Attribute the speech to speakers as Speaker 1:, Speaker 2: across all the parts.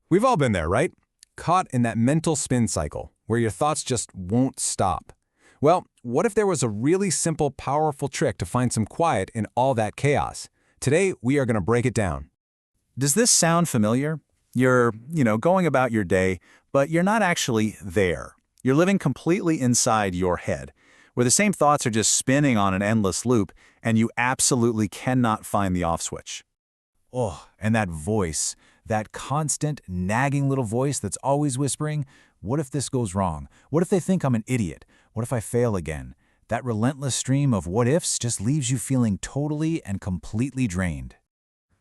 Speaker 1: We've all been there, right? Caught in that mental spin cycle where your thoughts just won't stop. Well, what if there was a really simple, powerful trick to find some quiet in all that chaos? Today, we are going to break it down.
Speaker 2: Does this sound familiar? You're, going about your day, but you're not actually there. You're living completely inside your head, where the same thoughts are just spinning on an endless loop, and you absolutely cannot find the off switch. Oh, and that voice, that constant, nagging little voice that's always whispering, what if this goes wrong? What if they think I'm an idiot? What if I fail again? That relentless stream of what-ifs just leaves you feeling totally and completely drained.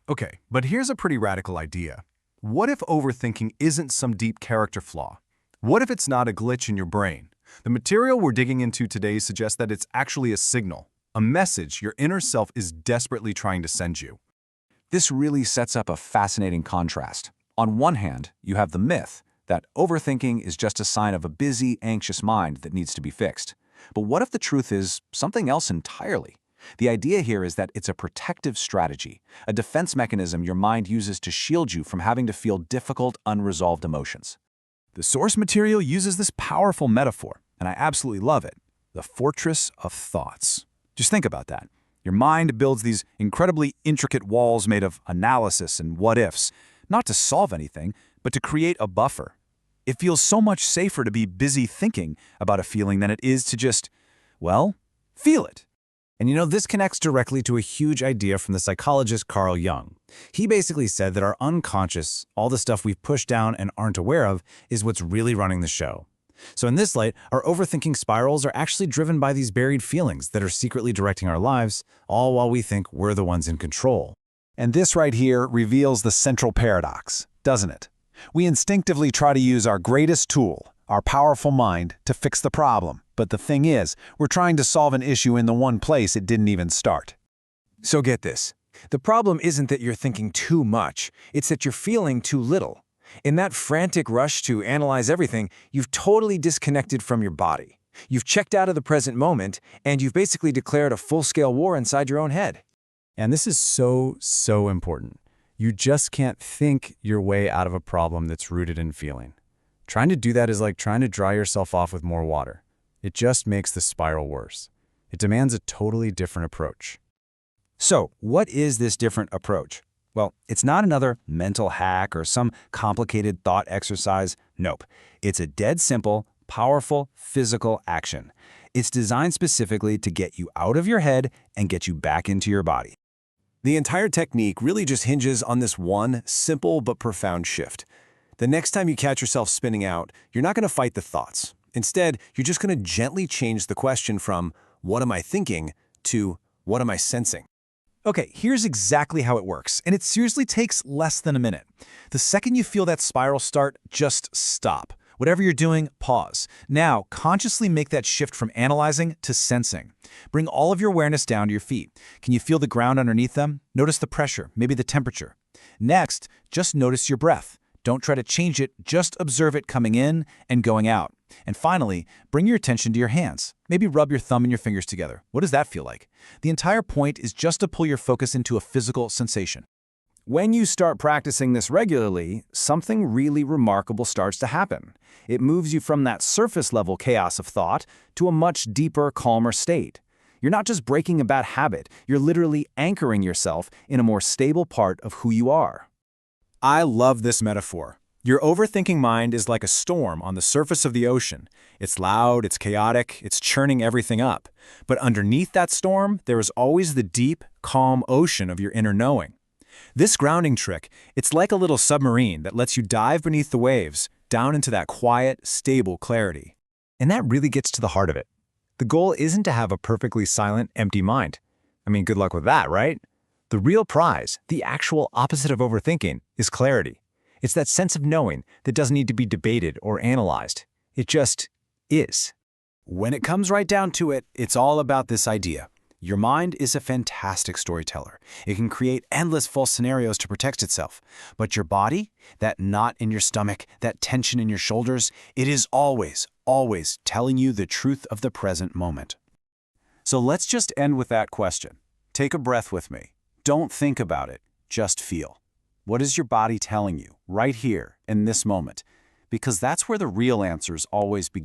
Speaker 3: Okay, but here's a pretty radical idea. What if overthinking isn't some deep character flaw? What if it's not a glitch in your brain? The material we're digging into today suggests that it's actually a signal, a message your inner self is desperately trying to send you.
Speaker 2: This really sets up a fascinating contrast. On one hand, you have the myth that overthinking is just a sign of a busy, anxious mind that needs to be fixed. But what if the truth is something else entirely? The idea here is that it's a protective strategy, a defense mechanism your mind uses to shield you from having to feel difficult, unresolved emotions. The source material uses this powerful metaphor, and I absolutely love it: the fortress of thoughts. Just think about that. Your mind builds these incredibly intricate walls made of analysis and what-ifs, not to solve anything, but to create a buffer. It feels so much safer to be busy thinking about a feeling than it is to just, feel it.
Speaker 1: And this connects directly to a huge idea from the psychologist Carl Jung. He basically said that our unconscious, all the stuff we've pushed down and aren't aware of, is what's really running the show. So in this light, our overthinking spirals are actually driven by these buried feelings that are secretly directing our lives, all while we think we're the ones in control.
Speaker 2: And this right here reveals the central paradox, doesn't it? We instinctively try to use our greatest tool, our powerful mind, to fix the problem. But the thing is, we're trying to solve an issue in the one place it didn't even start.
Speaker 1: So get this. The problem isn't that you're thinking too much, it's that you're feeling too little. In that frantic rush to analyze everything, you've totally disconnected from your body. You've checked out of the present moment, and you've basically declared a full-scale war inside your own head.
Speaker 4: And this is so important. You just can't think your way out of a problem that's rooted in feeling. Trying to do that is like trying to dry yourself off with more water. It just makes the spiral worse. It demands a totally different approach.
Speaker 1: So, what is this different approach? Well, it's not another mental hack or some complicated thought exercise. Nope. It's a dead simple, powerful, physical action. It's designed specifically to get you out of your head and get you back into your body. The entire technique really just hinges on this one simple but profound shift. The next time you catch yourself spinning out, you're not going to fight the thoughts. Instead, you're just going to gently change the question from, what am I thinking, to, what am I sensing?
Speaker 2: Okay, here's exactly how it works, and it seriously takes less than a minute. The second you feel that spiral start, just stop. Whatever you're doing, pause. Now, consciously make that shift from analyzing to sensing. Bring all of your awareness down to your feet. Can you feel the ground underneath them? Notice the pressure, maybe the temperature. Next, just notice your breath. Don't try to change it, just observe it coming in and going out. And finally, bring your attention to your hands. Maybe rub your thumb and your fingers together. What does that feel like? The entire point is just to pull your focus into a physical sensation.
Speaker 1: When you start practicing this regularly, something really remarkable starts to happen. It moves you from that surface-level chaos of thought to a much deeper, calmer state. You're not just breaking a bad habit, you're literally anchoring yourself in a more stable part of who you are. I love this metaphor. Your overthinking mind is like a storm on the surface of the ocean. It's loud, it's chaotic, it's churning everything up. But underneath that storm, there is always the deep, calm ocean of your inner knowing. This grounding trick, it's like a little submarine that lets you dive beneath the waves, down into that quiet, stable clarity. And that really gets to the heart of it. The goal isn't to have a perfectly silent, empty mind. I mean, good luck with that, right? The real prize, the actual opposite of overthinking, is clarity. It's that sense of knowing that doesn't need to be debated or analyzed. It just is. When it comes right down to it, it's all about this idea. Your mind is a fantastic storyteller. It can create endless false scenarios to protect itself. But your body, that knot in your stomach, that tension in your shoulders, it is always telling you the truth of the present moment. So let's just end with that question. Take a breath with me. Don't think about it, just feel. What is your body telling you, right here, in this moment? Because that's where the real answers always begin.